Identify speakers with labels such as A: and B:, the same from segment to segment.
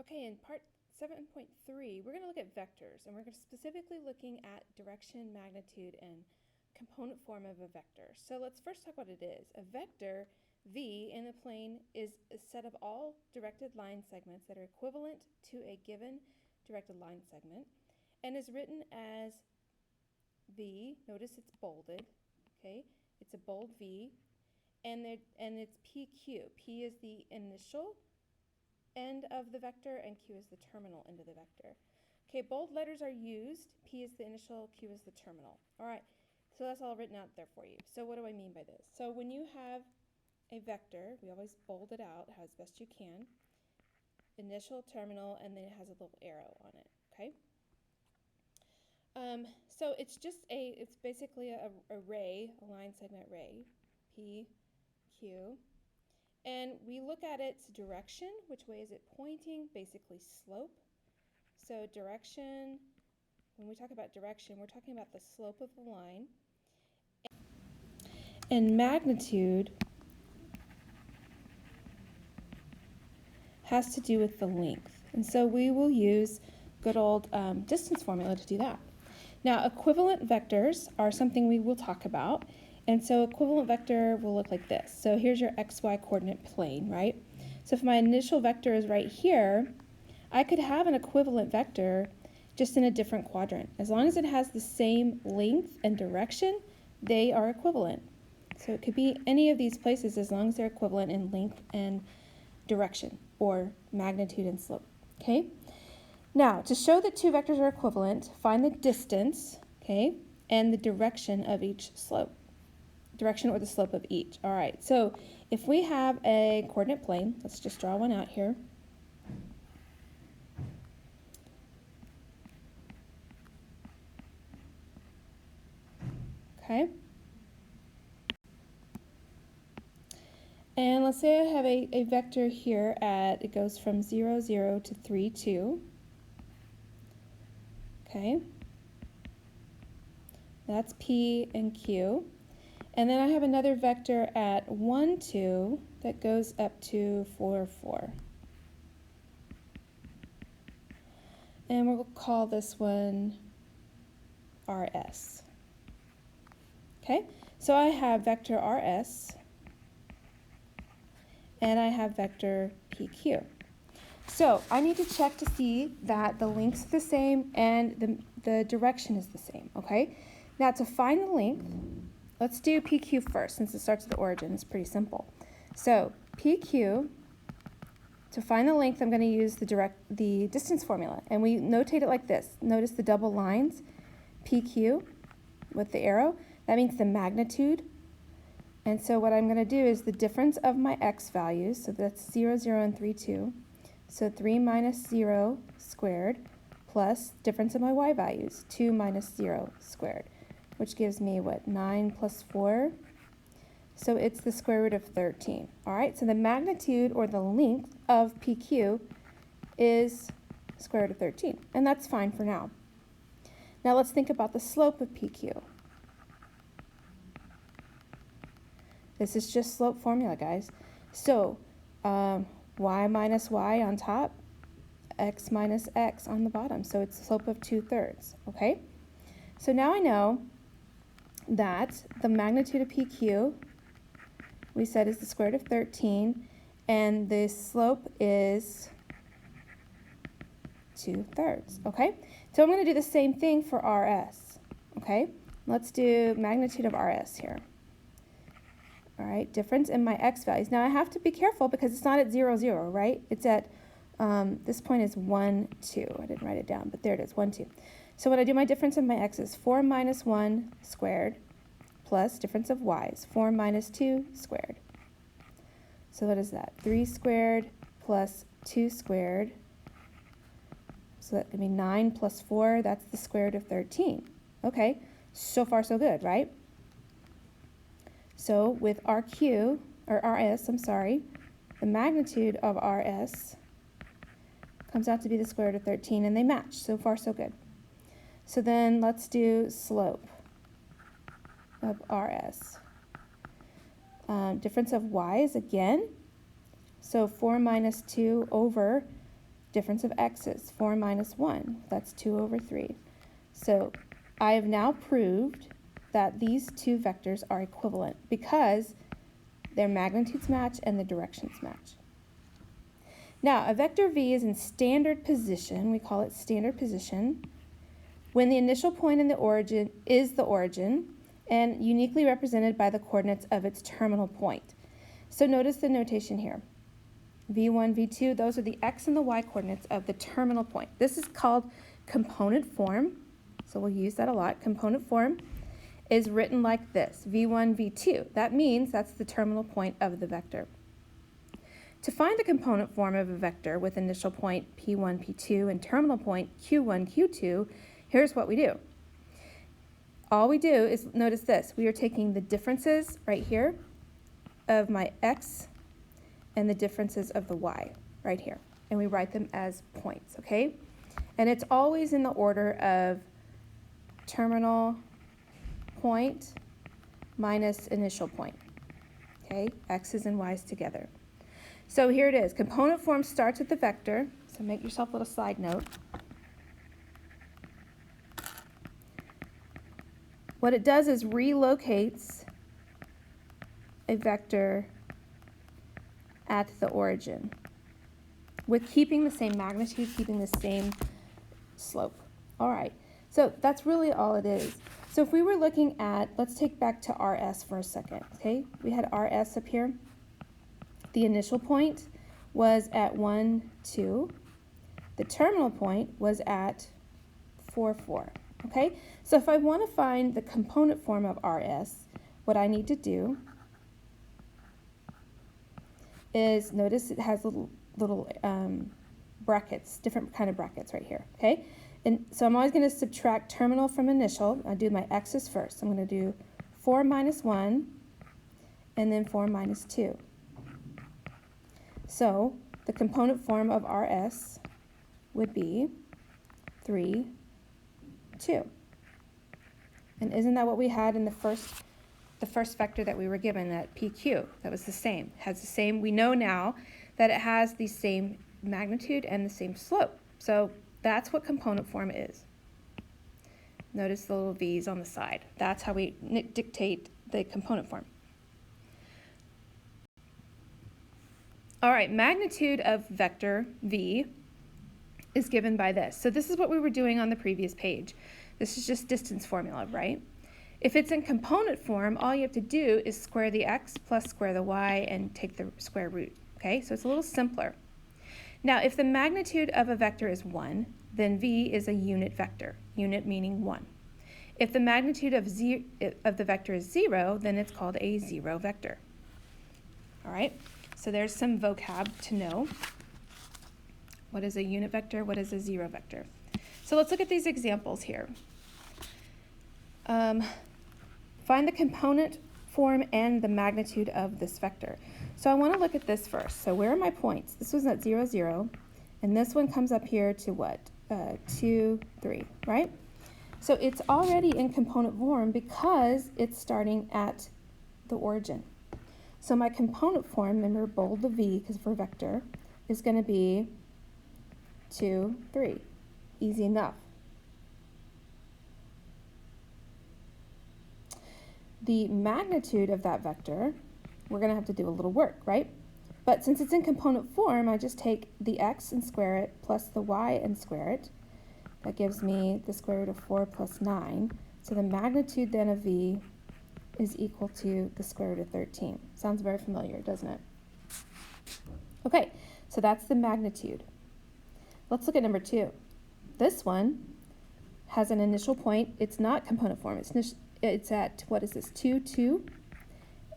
A: Okay, in part 7.3, we're going to look at vectors, and we're specifically looking at direction, magnitude, and component form of a vector. So let's first talk what it is. A vector, V, in a plane is a set of all directed line segments that are equivalent to a given directed line segment, and is written as V. Notice it's bolded, okay? It's a bold V, and it's PQ. P is the initial end of the vector, and Q is the terminal end of the vector. Okay, bold letters are used. P is the initial, Q is the terminal. All right, so that's all written out there for you. So what do I mean by this? So when you have a vector, we always bold it out as best you can. Initial, terminal, and then it has a little arrow on it, okay? So it's basically a ray, a line segment ray, P, Q. And we look at its direction, which way is it pointing, basically slope. So direction, when we talk about direction, we're talking about the slope of the line. And magnitude has to do with the length. And so we will use good old distance formula to do that. Now, equivalent vectors are something we will talk about. And so equivalent vector will look like this. So here's your xy coordinate plane, right? So if my initial vector is right here, I could have an equivalent vector just in a different quadrant. As long as it has the same length and direction, they are equivalent. So it could be any of these places as long as they're equivalent in length and direction, or magnitude and slope, okay? Now, to show that two vectors are equivalent, find the distance, okay, and the direction of each slope. Direction or the slope of each. All right, so if we have a coordinate plane, let's just draw one out here. Okay. And let's say I have a vector here it goes from 0, 0 to 3, 2. Okay. That's P and Q. And then I have another vector at 1, 2 that goes up to 4, 4. And we'll call this one RS. Okay, so I have vector RS and I have vector PQ. So I need to check to see that the length's the same and the direction is the same, okay? Now to find the length, let's do PQ first since it starts at the origin. It's pretty simple. So PQ, to find the length, I'm going to use the distance formula. And we notate it like this. Notice the double lines, PQ with the arrow. That means the magnitude. And so what I'm going to do is the difference of my x values. So that's 0, 0, and 3, 2. So 3 minus 0 squared plus difference of my y values, 2 minus 0 squared, which gives me, what, 9 plus 4? So it's the square root of 13. All right, so the magnitude or the length of PQ is square root of 13, and that's fine for now. Now let's think about the slope of PQ. This is just slope formula, guys. So y minus y on top, x minus x on the bottom. So it's the slope of 2/3, okay? So now I know that the magnitude of PQ, we said, is the square root of 13, and the slope is 2/3, okay? So I'm going to do the same thing for RS, okay? Let's do magnitude of RS here. All right, difference in my x values. Now I have to be careful because it's not at 0, 0, right? It's at, this point is 1, 2. I didn't write it down, but there it is, 1, 2. So when I do my difference of my x's, 4 minus 1 squared plus difference of y's, 4 minus 2 squared. So what is that? 3 squared plus 2 squared. So that would be 9 plus 4. That's the square root of 13. Okay, so far so good, right? So with RS, the magnitude of RS comes out to be the square root of 13, and they match. So far so good. So then let's do slope of RS. Difference of y's again. So 4 minus 2 over difference of x's, 4 minus 1, that's 2 over 3. So I have now proved that these two vectors are equivalent because their magnitudes match and the directions match. Now, a vector v is in standard position, we call it standard position, when the initial point in the origin is the origin and uniquely represented by the coordinates of its terminal point. So notice the notation here. v1, v2, those are the x and the y coordinates of the terminal point. This is called component form, so we'll use that a lot. Component form is written like this, v1, v2. That means that's the terminal point of the vector. To find the component form of a vector with initial point p1, p2 and terminal point q1, q2, here's what we do. All we do is, notice this, we are taking the differences right here of my x and the differences of the y right here, and we write them as points, okay? And it's always in the order of terminal point minus initial point, okay? X's and y's together. So here it is. Component form starts with the vector, so make yourself a little side note. What it does is relocates a vector at the origin with keeping the same magnitude, keeping the same slope. All right, so that's really all it is. So if we were looking at, let's take back to RS for a second, okay? We had RS up here. The initial point was at 1, 2. The terminal point was at 4, 4, okay? So if I want to find the component form of RS, what I need to do is, notice it has little brackets, different kind of brackets right here, okay? And so I'm always going to subtract terminal from initial. I'll do my x's first. I'm going to do 4 minus 1 and then 4 minus 2. So the component form of RS would be 3, 2. And isn't that what we had in the first vector that we were given, that PQ? That was the same. Has the same. We know now that it has the same magnitude and the same slope. So that's what component form is. Notice the little v's on the side. That's how we dictate the component form. All right, magnitude of vector v is given by this. So this is what we were doing on the previous page. This is just distance formula, right? If it's in component form, all you have to do is square the x plus square the y and take the square root, okay? So it's a little simpler. Now, if the magnitude of a vector is 1, then v is a unit vector, unit meaning 1. If the magnitude of the vector is 0, then it's called a zero vector. All right? So there's some vocab to know. What is a unit vector? What is a zero vector? So let's look at these examples here. Find the component form and the magnitude of this vector. So I want to look at this first. So where are my points? This was at 0, 0, and this one comes up here to what? 2, 3, right? So it's already in component form because it's starting at the origin. So my component form, remember bold the v because for vector, is going to be 2, 3. Easy enough. The magnitude of that vector, we're going to have to do a little work, right? But since it's in component form, I just take the x and square it plus the y and square it. That gives me the square root of 4 plus 9. So the magnitude then of v is equal to the square root of 13. Sounds very familiar, doesn't it? Okay, so that's the magnitude. Let's look at number 2. This one has an initial point. It's not component form. It's at, what is this, 2, 2?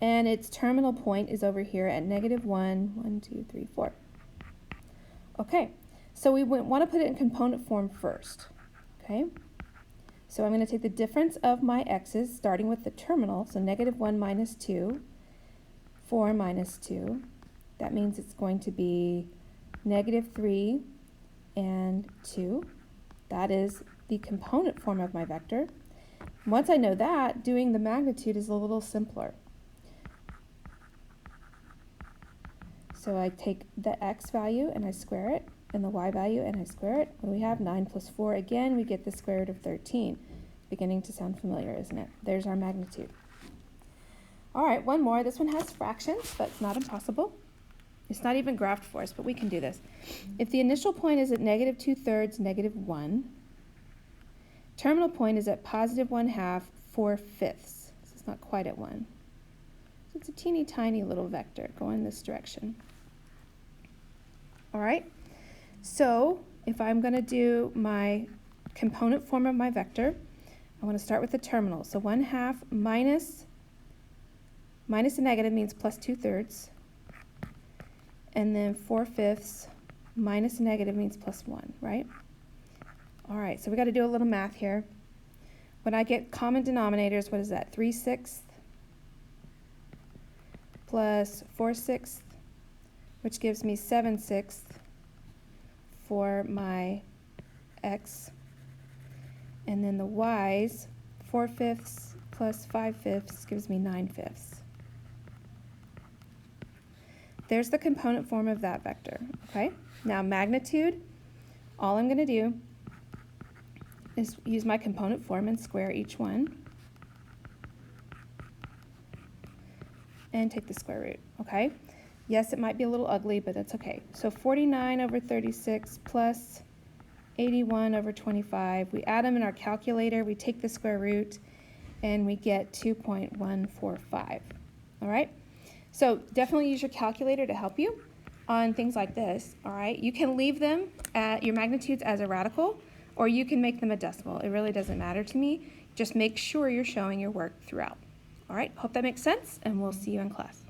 A: And its terminal point is over here at -1, 1, 2, 3, 4. Okay, so we want to put it in component form first, okay? So I'm going to take the difference of my x's, starting with the terminal, so -1 minus 2, 4 minus 2. That means it's going to be -3 and 2. That is the component form of my vector. Once I know that, doing the magnitude is a little simpler. So I take the x value and I square it, and the y value, and I square it. What do we have? 9 plus 4. Again, we get the square root of 13. Beginning to sound familiar, isn't it? There's our magnitude. All right, one more. This one has fractions, but it's not impossible. It's not even graphed for us, but we can do this. If the initial point is at negative 2/3, negative 1, terminal point is at positive 1/2, 4/5. So it's not quite at 1. So it's a teeny tiny little vector going this direction. All right, so if I'm going to do my component form of my vector, I want to start with the terminal. So 1/2 minus a negative means plus 2/3. And then 4/5 minus a negative means plus 1, right? All right, so we got to do a little math here. When I get common denominators, what is that? 3/6 plus 4/6, which gives me 7/6 for my x. And then the y's, 4/5 plus 5/5 gives me 9/5. There's the component form of that vector, okay? Now magnitude, all I'm going to do is use my component form and square each one and take the square root, okay? Yes, it might be a little ugly, but that's okay. So 49 over 36 plus 81 over 25. We add them in our calculator, we take the square root, and we get 2.145, all right? So definitely use your calculator to help you on things like this, all right? You can leave them at your magnitudes as a radical, or you can make them a decimal. It really doesn't matter to me. Just make sure you're showing your work throughout. All right, hope that makes sense, and we'll see you in class.